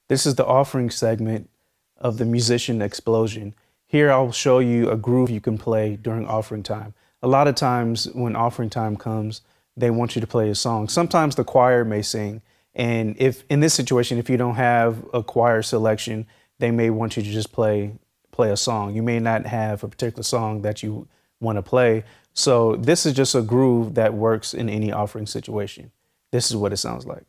This is the offering segment of the Musician Explosion. Here I'll show you a groove you can play during offering time. A lot of times when offering time comes, they want you to play a song. Sometimes the choir may sing, and if in this situation, if you don't have a choir selection, they may want you to just play a song. You may not have a particular song that you want to play. So this is just a groove that works in any offering situation. This is what it sounds like.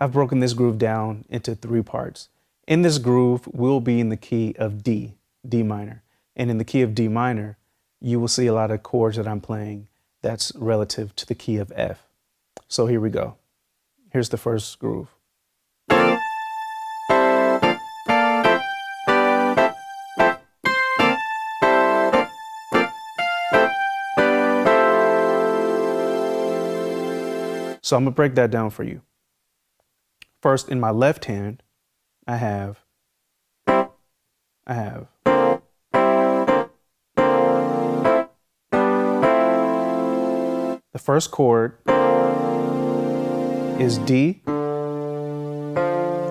I've broken this groove down into 3 parts. In this groove, we'll be in the key of D, D minor. And in the key of D minor, you will see a lot of chords that I'm playing that's relative to the key of F. So here we go. Here's the first groove. So I'm gonna break that down for you. First, in my left hand, I have the first chord is D,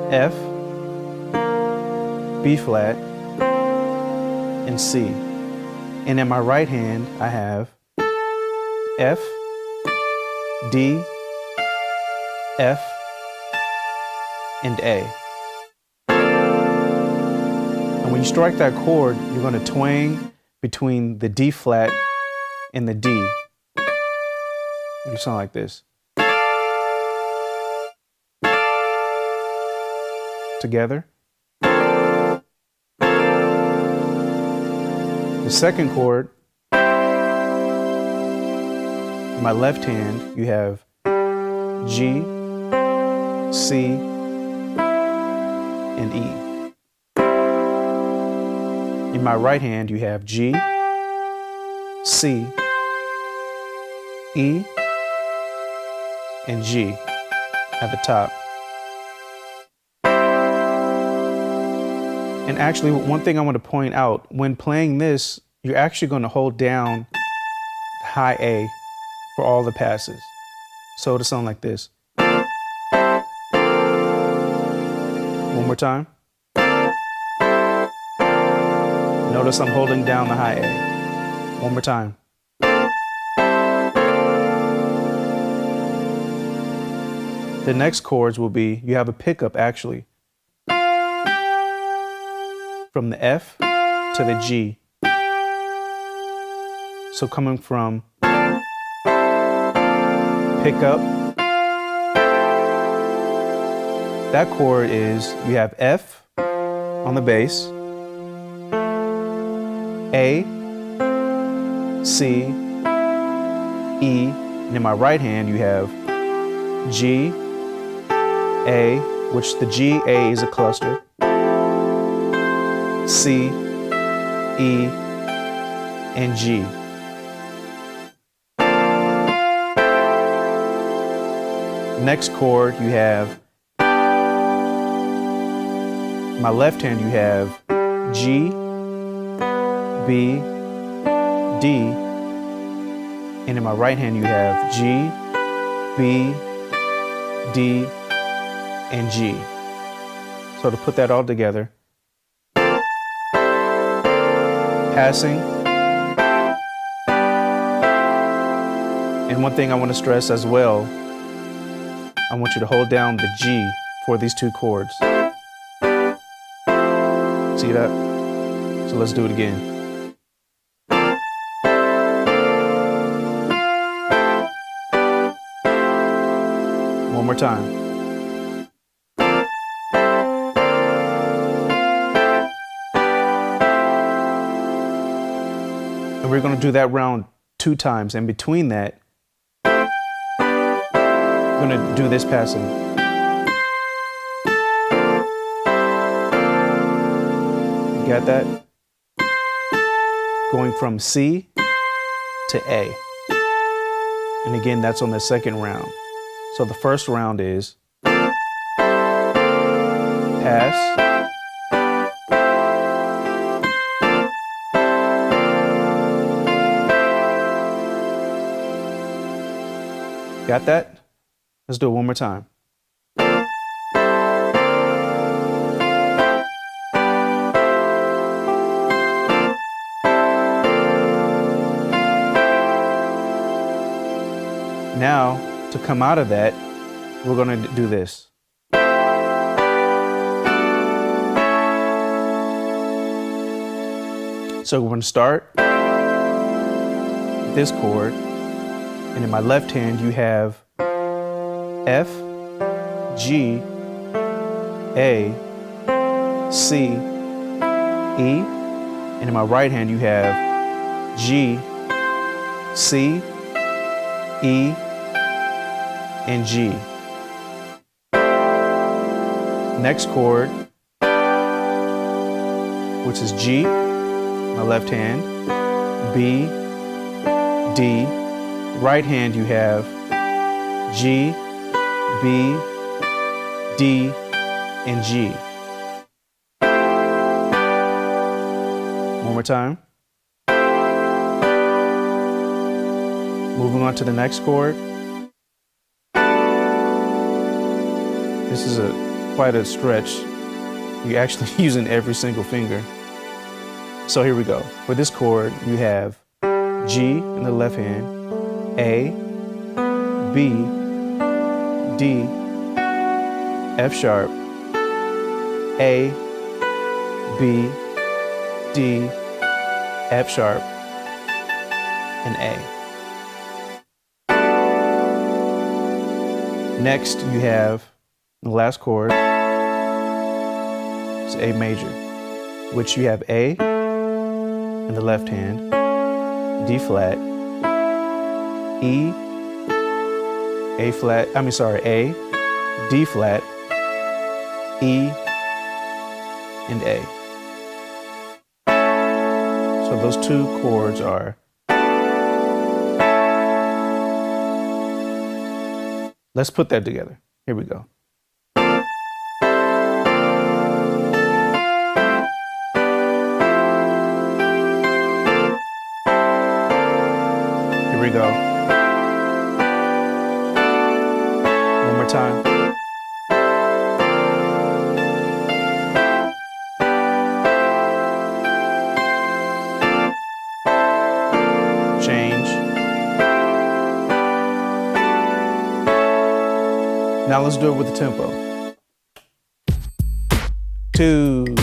F, B flat, and C. And in my right hand, I have F, D, F, and A. And when you strike that chord, you're going to twang between the D flat and the D. It'll sound like this. Together. The second chord, in my left hand, you have G, C, and E. In my right hand, you have G, C, E, and G at the top. And actually, one thing I want to point out, when playing this, you're actually going to hold down high A for all the passes. So it'll sound like this. One more time. Notice I'm holding down the high A. One more time. The next chords will be, you have a pickup actually, from the F to the G. So coming from pickup, that chord is, you have F on the bass, A, C, E, and in my right hand you have G, A, which the G, A is a cluster, C, E, and G. Next chord you have, my left hand you have G, B, D, and in my right hand you have G, B, D, and G. So to put that all together, passing. And one thing I want to stress as well, I want you to hold down the G for these two chords. See that? So let's do it again. One more time. And we're going to do that round 2 times. And between that, we're going to do this passing. You got that? Going from C to A. And again, that's on the second round. So the first round is pass, got that? Let's do it one more time. Now, to come out of that, we're going to do this. So we're going to start this chord, and in my left hand you have F, G, A, C, E, and in my right hand you have G, C, E, and G. Next chord, which is G, my left hand, B, D, right hand you have G, B, D, and G. One more time. Moving on to the next chord. This is quite a stretch. You're actually using every single finger. So here we go. For this chord, you have G in the left hand, A, B, D, F sharp, A, B, D, F sharp, and A. Next, you have the last chord, it's A major, which you have A in the left hand, D flat, E, A flat, A, D flat, E, and A. So those two chords are. Let's put that together. Here we go. Here we go. One more time. Change. Now let's do it with the tempo. 2,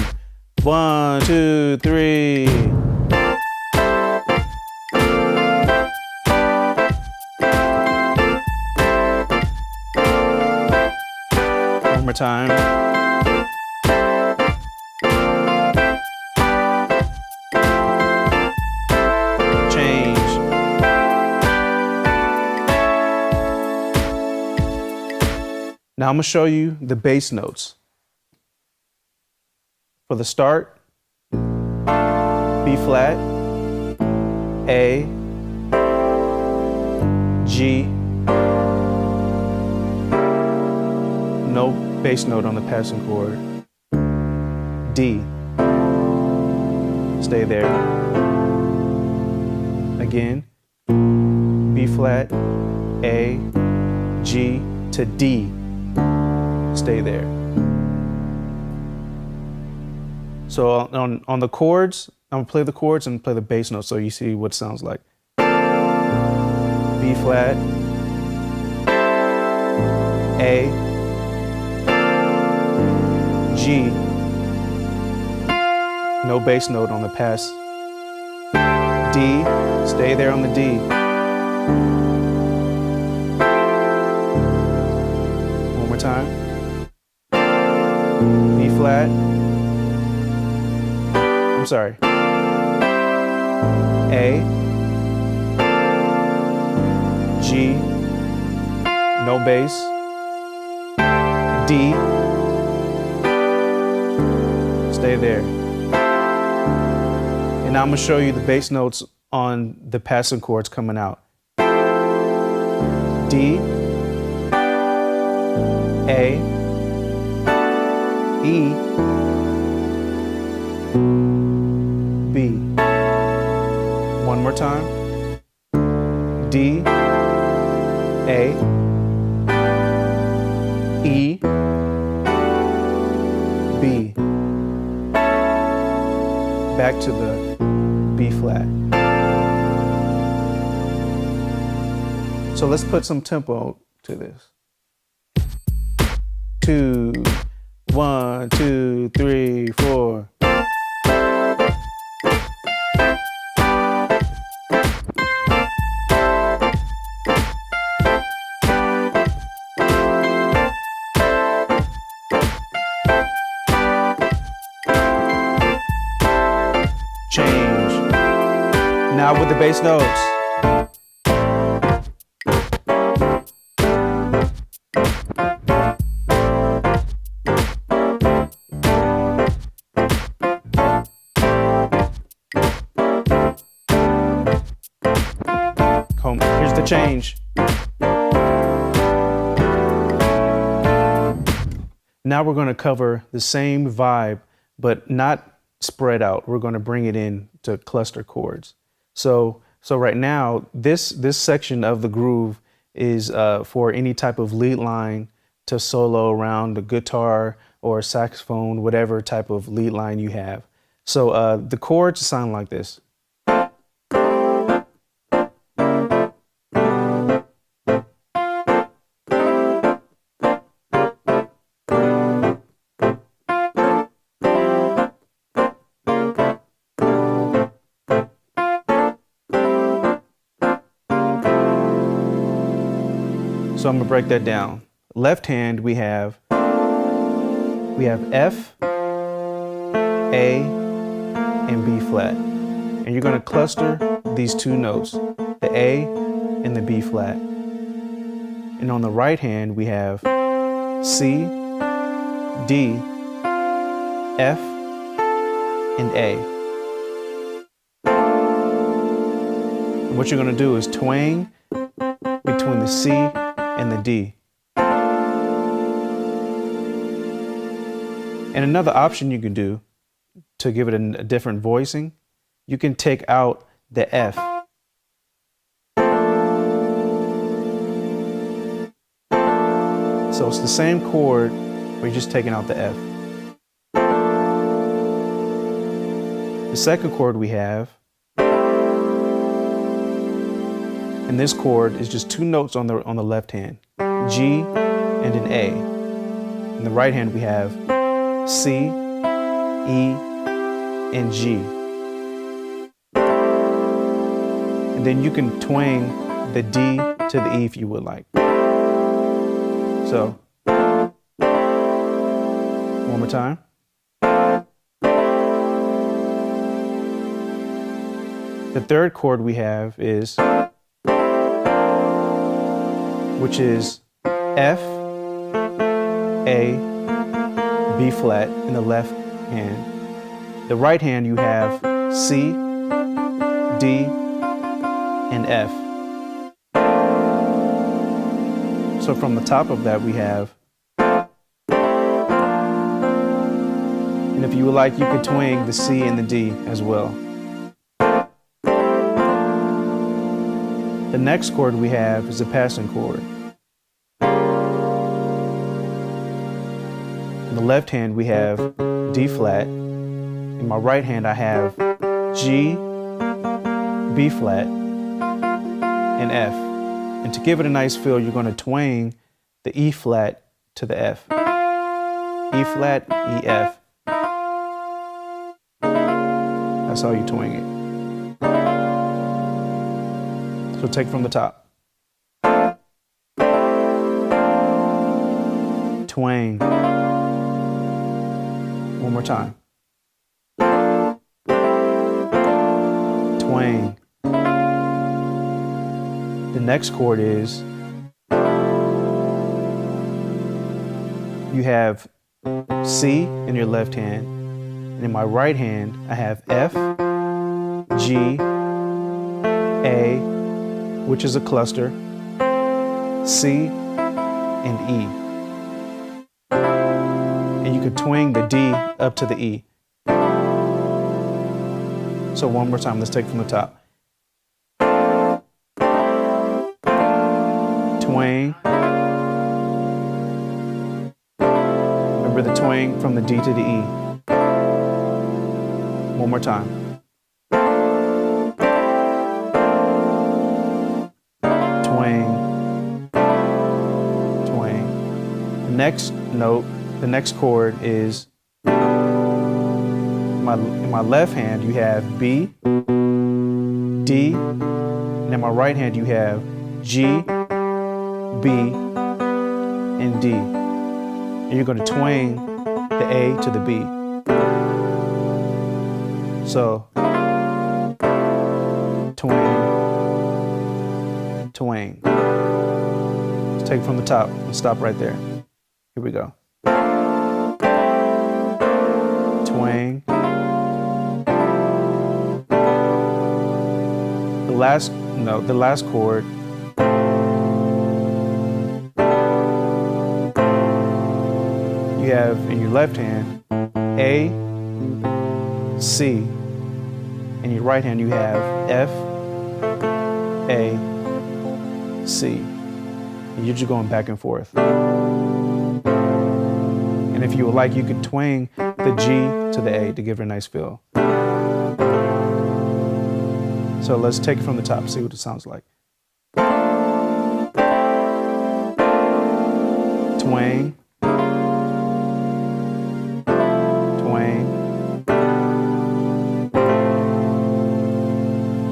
1, 2, 3. One more time. Change. Now I'm going to show you the bass notes. For the start, B flat, A, G, no bass note on the passing chord, D, stay there. Again, B flat, A, G to D, stay there. So on the chords, I'm gonna play the chords and play the bass notes so you see what it sounds like. B flat, A, G, no bass note on the pass. D, stay there on the D. One more time. B flat. I'm sorry. A, G, no bass. D, stay there. And now I'm gonna show you the bass notes on the passing chords coming out. D, A, E, B. One more time. D, A, E, B. Back to the B flat. So let's put some tempo to this. 2, 1, 2, 3, 4. Change. Now with the bass notes. Here's the change. Now we're going to cover the same vibe, but not spread out. We're going to bring it in to cluster chords. So right now, this section of the groove is for any type of lead line to solo around the guitar or saxophone, whatever type of lead line you have. So the chords sound like this. So I'm gonna break that down. Left hand, we have F, A, and B flat. And you're gonna cluster these two notes, the A and the B flat. And on the right hand, we have C, D, F, and A. And what you're gonna do is twang between the C and the D. And another option you can do to give it a different voicing, you can take out the F. So it's the same chord, but you're just taking out the F. The second chord we have, and this chord is just two notes on the left hand, G and an A. In the right hand we have C, E, and G. And then you can twang the D to the E if you would like. So, one more time. The third chord we have is, which is F, A, B flat in the left hand. The right hand you have C, D, and F. So from the top of that we have, and if you would like, you could twang the C and the D as well. The next chord we have is a passing chord. In the left hand we have D flat. In my right hand I have G, B flat, and F. And to give it a nice feel, you're going to twang the E flat to the F. E flat, E, F. That's how you twang it. So take from the top. Twang. One more time. Twang. The next chord is, you have C in your left hand, and in my right hand I have F, G, A, which is a cluster, C, and E. And you could twang the D up to the E. So one more time, let's take from the top. Twang. Remember the twang from the D to the E. One more time. Twang. Twang. The next note, the next chord is, in my left hand you have B, D, and in my right hand you have G, B, and D. And you're going to twang the A to the B. So, twang, twang. Let's take from the top and stop right there. Here we go. Twang. The last note, the last chord, you have in your left hand A, C. In your right hand you have F, A, C. And you're just going back and forth. And if you would like, you could twang the G to the A to give it a nice feel. So let's take it from the top, see what it sounds like. Twang. Twang.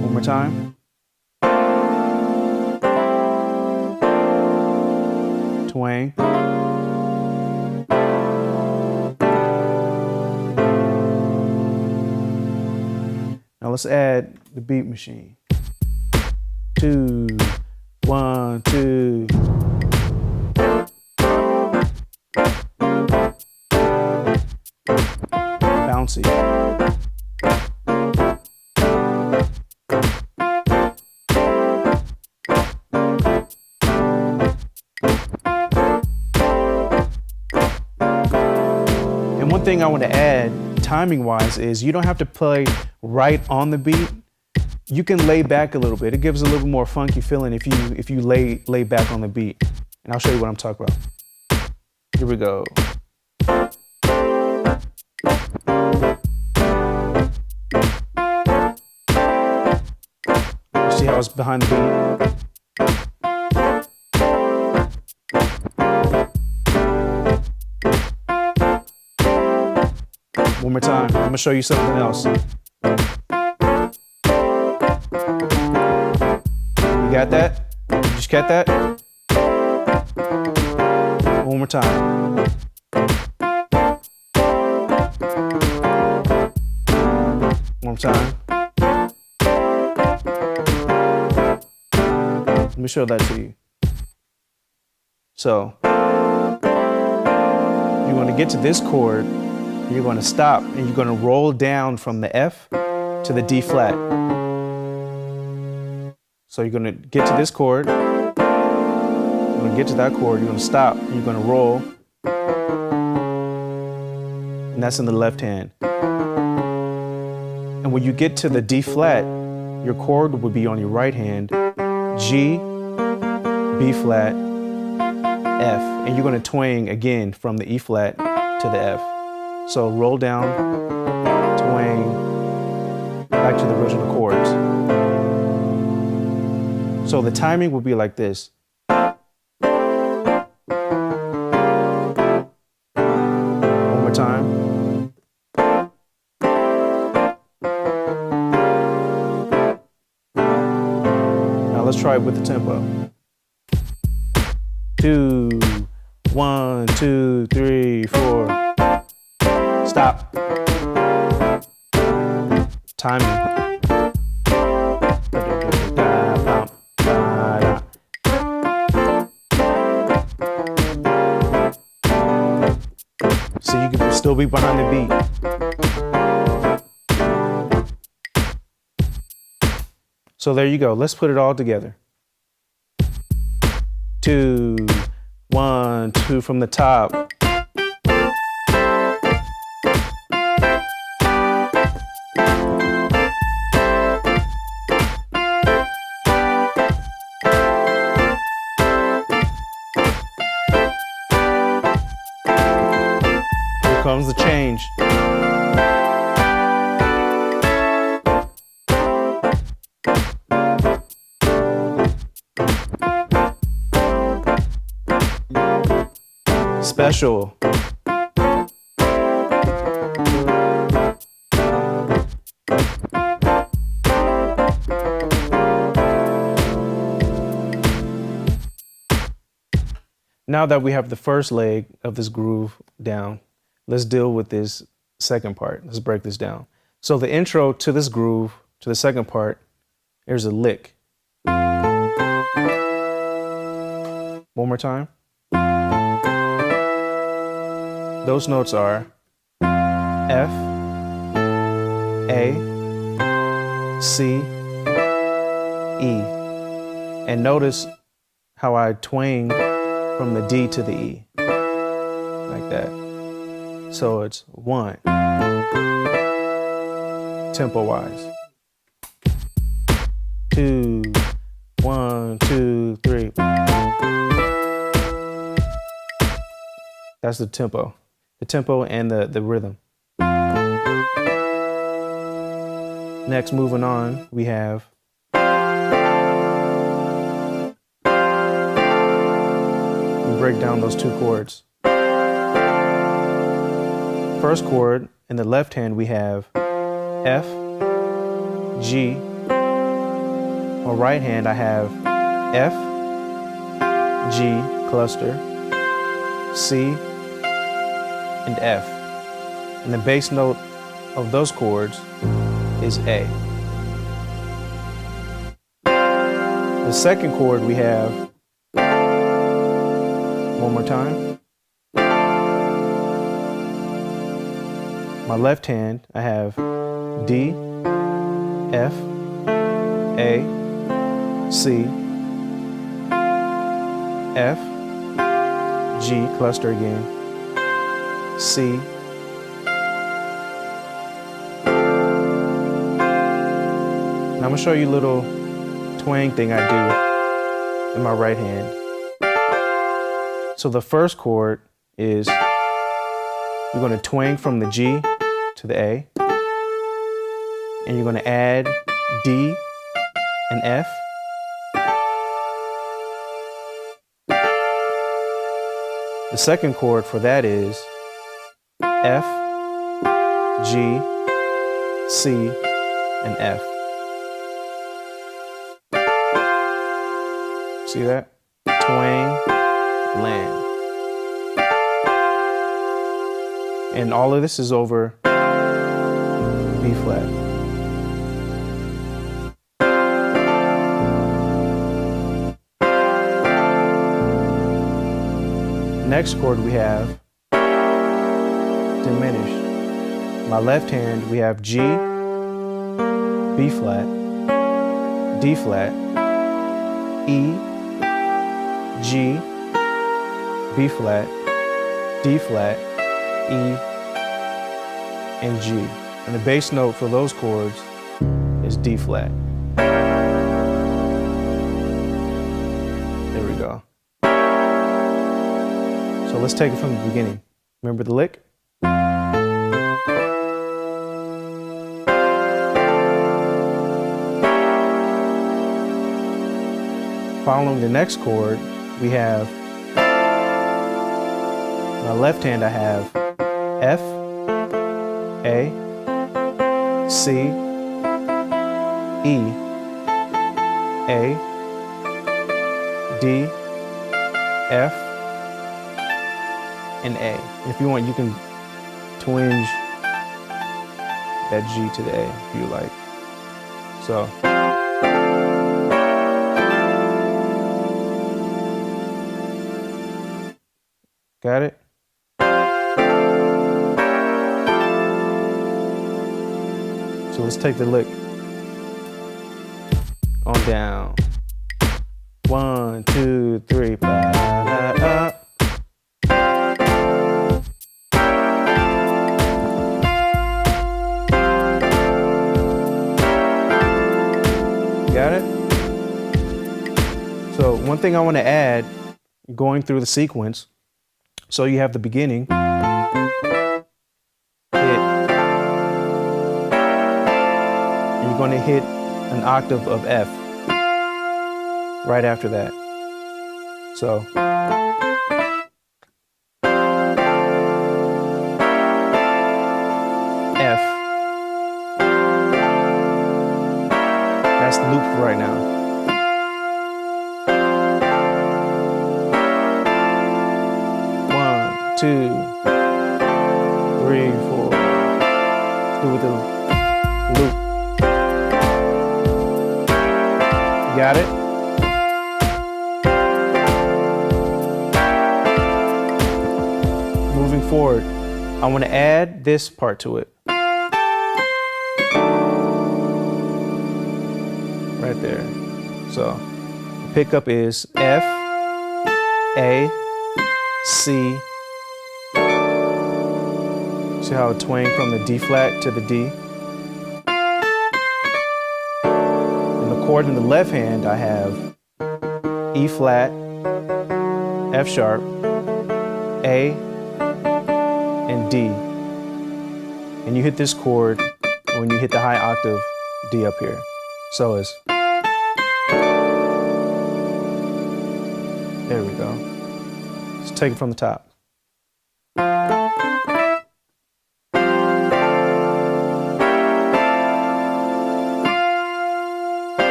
One more time. Twang. Now let's add the beat machine. 2, 1, 2. Bouncy. And one thing I want to add, timing wise, is you don't have to play right on the beat. You can lay back a little bit. It gives a little more funky feeling if you lay back on the beat. And I'll show you what I'm talking about. Here we go. You see how it's behind the beat? One more time. I'm gonna show you something else. You got that? You just got that? One more time. One more time. Let me show that to you. So, you're going to get to this chord, you're going to stop, and you're going to roll down from the F to the D flat. So you're going to get to this chord, you're going to get to that chord, you're going to stop, you're going to roll, and that's in the left hand. And when you get to the D flat, your chord would be on your right hand, G, B flat, F, and you're going to twang again from the E flat to the F. So roll down, twang, back to the original chords. So the timing will be like this. One more time. Now let's try it with the tempo. 2, 1, 2, 3, 4. Stop. Timing. So you can still be behind the beat. So there you go. Let's put it all together. 2, 1, 2 from the top. Here comes the change. Special. Now that we have the first leg of this groove down, let's deal with this second part. Let's break this down. So the intro to this groove, to the second part, there's a lick. One more time. Those notes are F, A, C, E. And notice how I twang from the D to the E, like that. So it's 1, tempo-wise. 2, 1, 2, 3. That's the tempo and the rhythm. Next, moving on, we have break down those two chords. First chord, in the left hand, we have F, G. On right hand, I have F, G, cluster, C, and F. And the bass note of those chords is A. The second chord we have, one more time. My left hand, I have D, F, A, C, F, G, cluster again, C, now I'm gonna show you a little twang thing I do in my right hand. So the first chord is, you're gonna twang from the G to the A, and you're gonna add D and F. The second chord for that is F, G, C, and F. See that? Twang, land. And all of this is over B flat. Next chord we have diminished. My left hand we have G, B flat, D flat, E, G, B flat, D flat, E, and G. And the bass note for those chords is D flat. There we go. So let's take it from the beginning. Remember the lick? Following the next chord, we have, my left hand I have F, A, C, E, A, D, F, and A. If you want, you can twinge that G to the A if you like. So. Got it? So let's take the lick on down. 1, 2, 3, ba-da-da. Got it? So one thing I want to add, going through the sequence, so you have the beginning, hit, you're going to hit an octave of F right after that. So, F. That's looped right now. 2, 3, 4. Let's do it with the loop. Got it? Moving forward, I want to add this part to it. Right there. So the pickup is F, A, C. See how it twanged from the D flat to the D? In the chord in the left hand, I have E flat, F sharp, A, and D. And you hit this chord when you hit the high octave D up here. So it's. There we go. Let's take it from the top.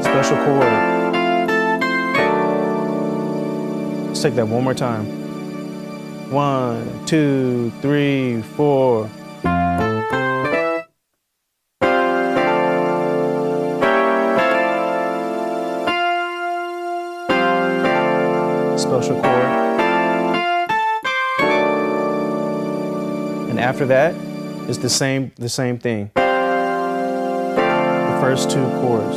Special chord. Let's take that one more time. 1, 2, 3, 4. Special chord. And after that is the same thing. The first two chords.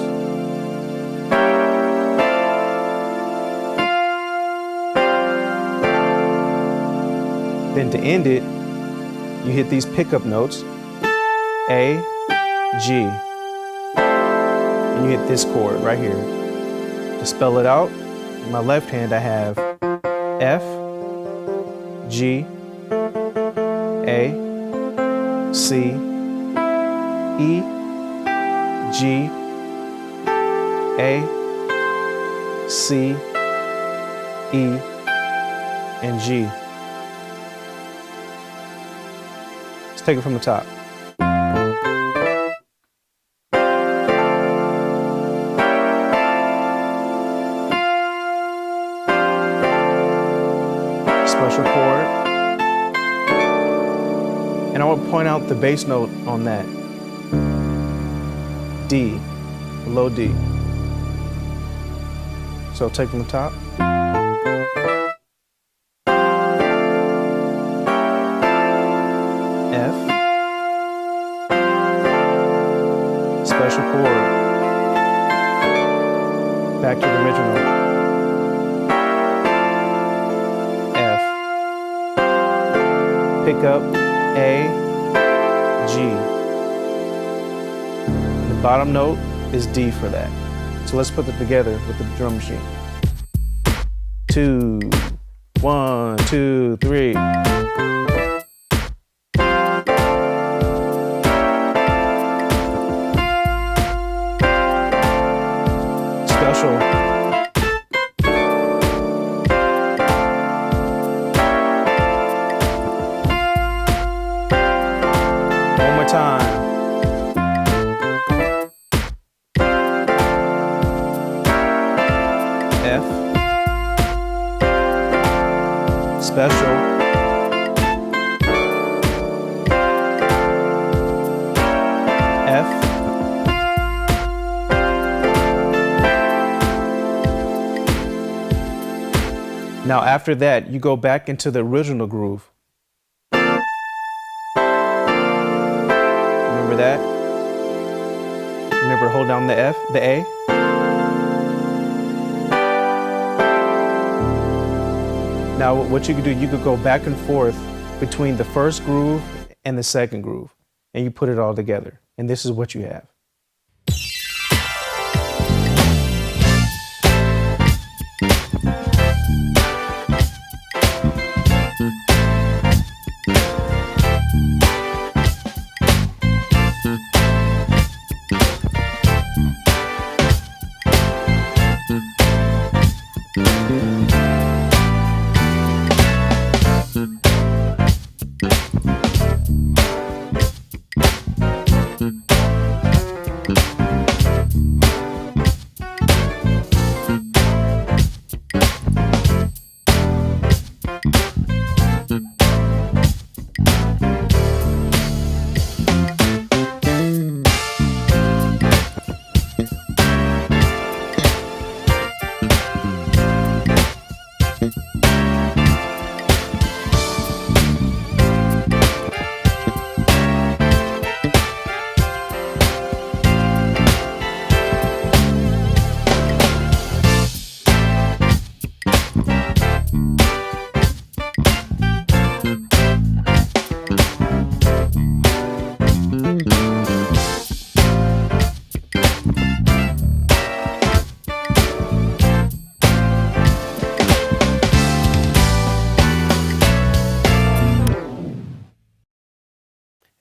Then to end it, you hit these pickup notes, A, G, and you hit this chord right here. To spell it out, in my left hand I have F, G, A, C, E, G, A, C, E, and G. Let's take it from the top. Special chord. And I will point out the bass note on that. D, low D. So take from the top. F, special chord, back to the original, F, pick up A, G. The bottom note is D for that. So let's put it together with the drum machine. 2, 1, 2, 3. Special. One more time. F. Special. F. Now after that, you go back into the original groove. Remember that? Remember, hold down the F, the A. Now what you could do, you could go back and forth between the first groove and the second groove, and you put it all together. And this is what you have.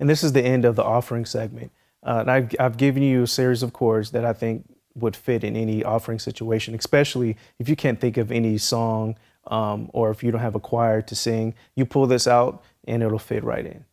And this is the end of the offering segment. And I've given you a series of chords that I think would fit in any offering situation, especially if you can't think of any song or if you don't have a choir to sing. You pull this out and it'll fit right in.